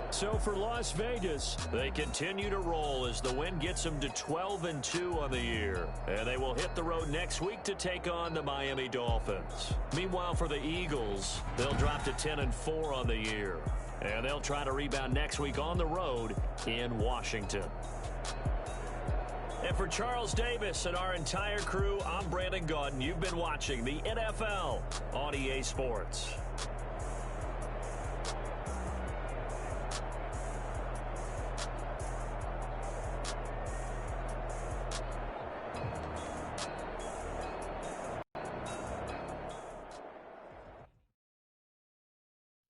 So for Las Vegas, they continue to roll as the win gets them to 12-2 on the year. And they will hit the road next week to take on the Miami Dolphins. Meanwhile, for the Eagles, they'll drop to 10-4 on the year. And they'll try to rebound next week on the road in Washington. And for Charles Davis and our entire crew, I'm Brandon Gaudin. You've been watching the NFL on EA Sports.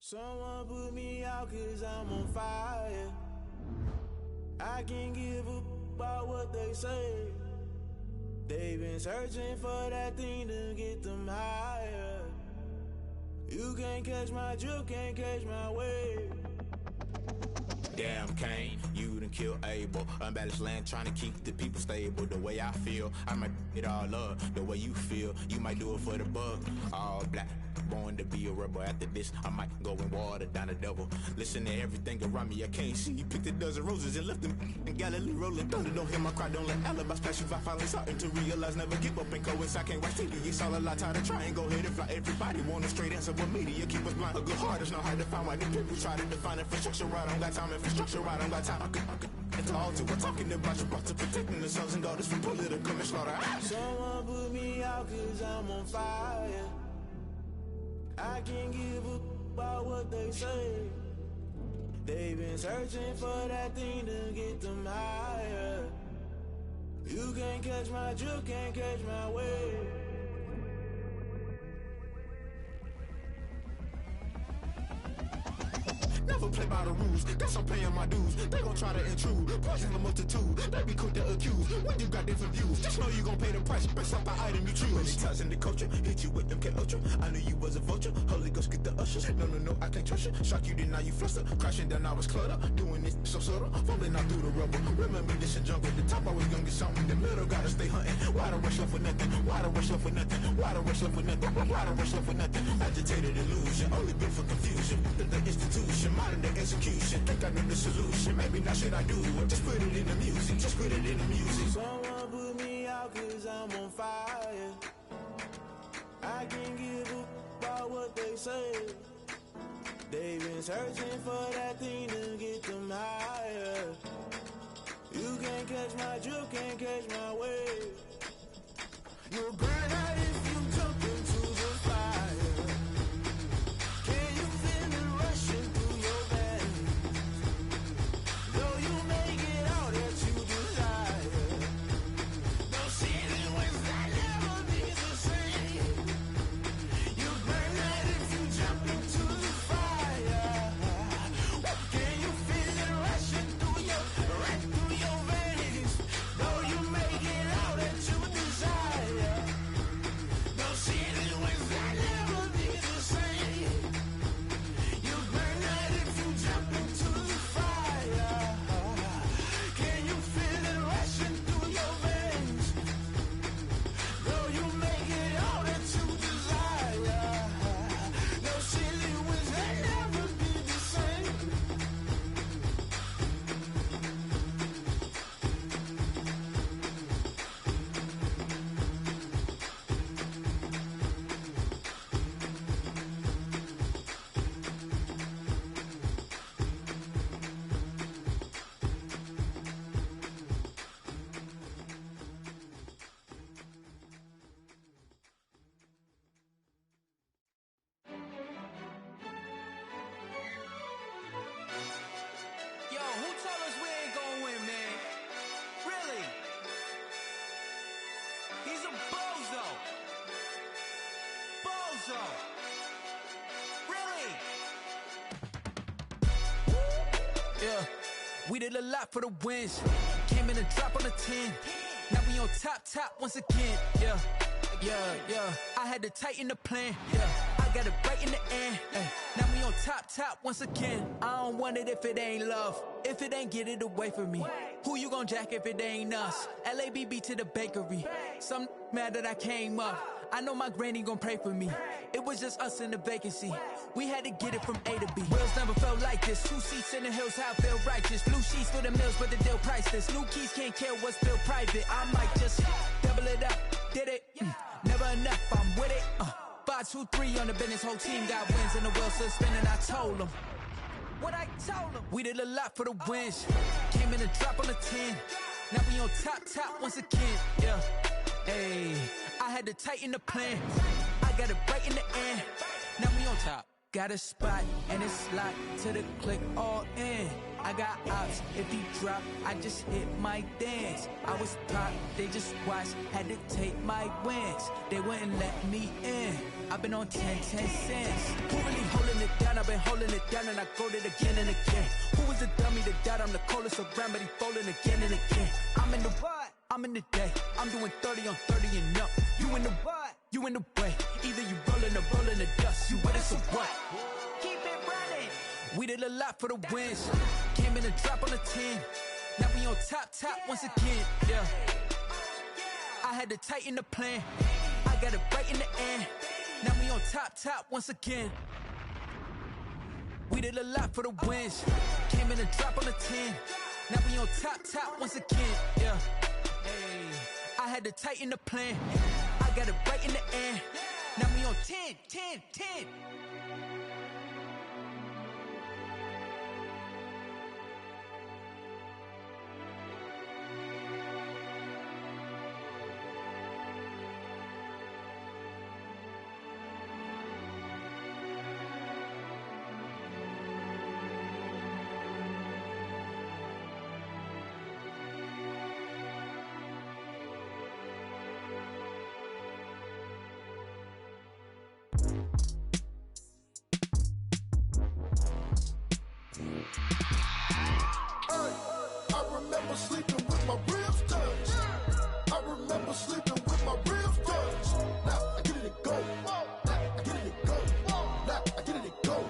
Someone put me out 'cause I'm on fire. I can't give up about what they say. They've been searching for that thing to get them higher. You can't catch my drift, can't catch my wave. Damn, Kane, you done killed Abel. Unbalanced land, trying to keep the people stable. The way I feel, I might it all up. The way you feel, you might do it for the buck. All black, born to be a rebel. After this, I might go and water down the devil. Listen to everything around me, I can't see. Picked a dozen roses and left them in Galilee rolling thunder. Don't hear my cry, don't let alibis flash. If I finally starting to realize, never give up and coincide. Can't watch TV, it's all a lot. Tired of trying, go ahead and fly. Everybody want a straight answer, but media keep us blind. A good heart is not hard to find. Why these people try to define infrastructure right? I don't got time, infrastructure right, I don't got time. I could it's all to we're talking about you brought to protecting the sons and daughters from political manslaughter. Someone put me out 'cause I'm on fire. I can't give up about what they say. They've been searching for that thing to get them higher. You can't catch my drift, can't catch my wave. Never don't play by the rules. Guess I'm paying my dues. They gon' try to intrude. Poison the multitude. They be quick to accuse. When you got different views, just know you gon' pay the price based off the item you choose. Many times in the culture, hit you with them K Ultra. I knew you was a vulture. Holy Ghost get the ushers. No, I can't trust you. Shock you, then now you fluster. Crashing down, I was clutter. Doing this so subtle. Falling out through the rubble. Remember this in jungle. The top I was young and something. The middle gotta stay hunting. Why the rush up for nothing? Why the rush up for nothing? Why the rush up for nothing? Why the rush up for nothing? Agitated illusion. Only built for confusion. The institution. Modern day execution. Think I know the solution. Maybe not shit I do. Just put it in the music. Just put it in the music. Someone put me out cause I'm on fire. I can't give up about what they say. They've been searching for that thing to get them higher. You can't catch my drift, can't catch my wave. You'll burn out if you jump into the fire. Can you feel it rushing through your veins? Though you may get all that you desire. No ceiling wins that never be the same. You burn out if you jump into the fire. Can you feel it rushing through your veins? Though you may get all that you desire. No ceiling wins that never be the same. You burn out if you jump into the fire. Can you feel it rushing through your veins? Though you may get all that you desire. No ceiling wins that never be the same. Yo, who told us we ain't gonna win, man? Really? He's a bozo. Bozo. Really? Yeah, we did a lot for the wins. Came in a drop on the 10. Now we on top once again. Yeah. I had to tighten the plan. Yeah, I got it right in the end. Now we on top once again. I don't want it if it ain't love. If it ain't, get it away from me. Who you gon' jack if it ain't us? LABB to the bakery. Some mad that I came up. I know my granny gon' pray for me. It was just us in the vacancy. We had to get it from A to B. Wheels never felt like this. 2 seats in the hills, how I feel righteous. Blue sheets for the mills, but the deal priceless. New keys can't care what's still private. I might just double it up. Did it? Never enough, I'm with it. 5, 2, 3 on the business. Whole team got wins and the wheels still spinning. I told them what I told them. We did a lot for the wins. Came in a drop on the 10. Now we on top once again. Yeah. Hey, I had to tighten the plan. I got it right in the end. Now we on top. Got a spot and it's locked to the click all in. I got ops, if he drop, I just hit my dance. I was top, they just watched, had to take my wins. They wouldn't let me in. I've been on 10 cents. Who really holding it down? I've been holding it down and I go it again and again. Who was the dummy that died? I'm the coldest around, but he falling again and again. I'm in the what? I'm in the day. I'm doing 30 on 30 and up. You in the what? You in the way. Either you rolling or rolling the dust. You with us or what? Keep it running. We did a lot for the wins. Came in a drop on the 10. Now we on top once again. Yeah. I had to tighten the plan. I got it right in the end. Now we on top once again. We did a lot for the wins. Came in a drop on the 10. Now we on top once again. Yeah. Hey, I had to tighten the plan. I got it right in the end. Now we on 10. remember sleeping with my ribs touched. I remember sleeping with my ribs touched. Now I get it to go. Now I get it to go. Now I get it to go.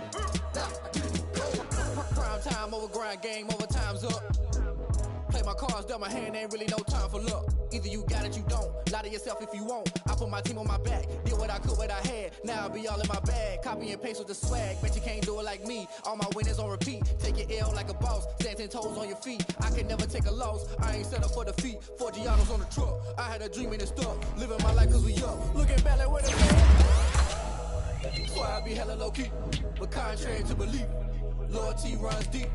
Now I get it to go. Prime time over grind game, over time's up. Play my cards, dealt my hand, ain't really no time for luck. Either you got it, you don't. Lie to yourself if you won't. I put my team on my back, did what I could, what I had. Now I'll be all in my bag, copy and paste with the swag. Bet you can't do it like me. All my winners on repeat. Take your L like a boss, stand 10 toes on your feet. I can never take a loss. I ain't set up for defeat. 4 Giottos on the truck. I had a dream and it stuck. Living my life cause we up. Looking back like where the man. So I be hella low key, but contrary to belief, loyalty runs deep.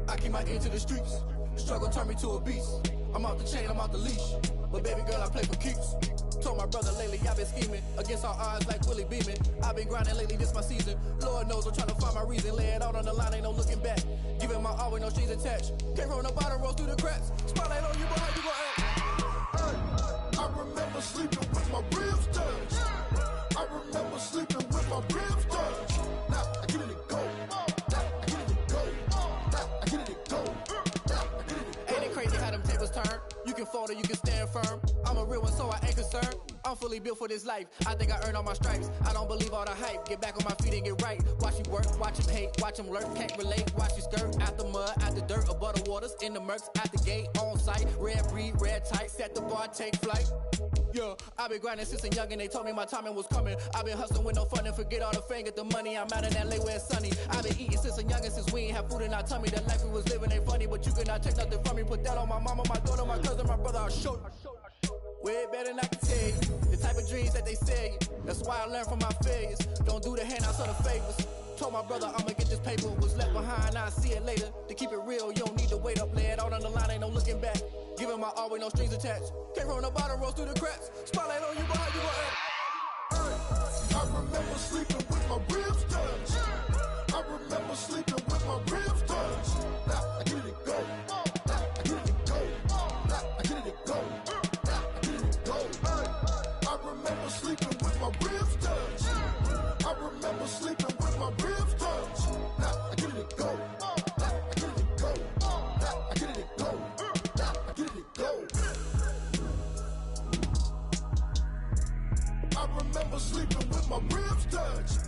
I keep my ear to the streets. Struggle turned me to a beast. I'm out the chain, I'm out the leash. But baby girl, I play for keeps. Told my brother lately I've been scheming against all odds like Willie Beeman. I've been grinding lately, this my season. Lord knows I'm trying to find my reason. Lay it out on the line, ain't no looking back. Giving my all with no strings attached. Came from the bottom, rose through the cracks. Spotlight on you, but how you gon' act? I remember sleeping with my ribs touched. I remember sleeping with my ribs touched. Now I get it to go. Now I get it to go. Now I get it to go. Ain't it crazy how them tables turn? You can fold or you can stand firm. I'm a real one, so I ain't concerned. I'm fully built for this life. I think I earned all my stripes. I don't believe all the hype. Get back on my feet and get right. Watch you work, watch him hate, watch him lurk. Can't relate, watch you skirt. Out the mud, out the dirt, above the waters, in the murks, out the gate, on site. Red breed, red tight, set the bar, take flight. Yeah, I been grinding since a youngin'. They told me my timing was coming. I been hustling with no fun and forget all the fame, get the money. I'm out in LA where it's sunny. I been eating since a youngin', since we ain't have food in our tummy. The life we was living ain't funny, but you cannot take nothing from me. Put that on my mama, my daughter, my cousin, my brother. I'll show you. Way better than I can tell you. The type of dreams that they sell you. That's why I learned from my failures. Don't do the handouts or the favors. Told my brother I'ma get this paper. Was left behind, I'll see it later. To keep it real, you don't need to wait up. Lay it out on the line, ain't no looking back. Giving my all with no strings attached. Came from the bottom, rose through the cracks. Spotlight on you, but how you gon' act? I remember sleeping with my ribs touched. I remember sleeping with my ribs touched. Now I get it to go. Now I get it to go. Now I get it to go. Now I get it to go. I remember sleeping with my ribs touched. I remember sleeping with my ribs touched. Now I get it to go. Now I get it to go. Now I get it to go. Now I get it to go. I remember sleeping with my ribs touched.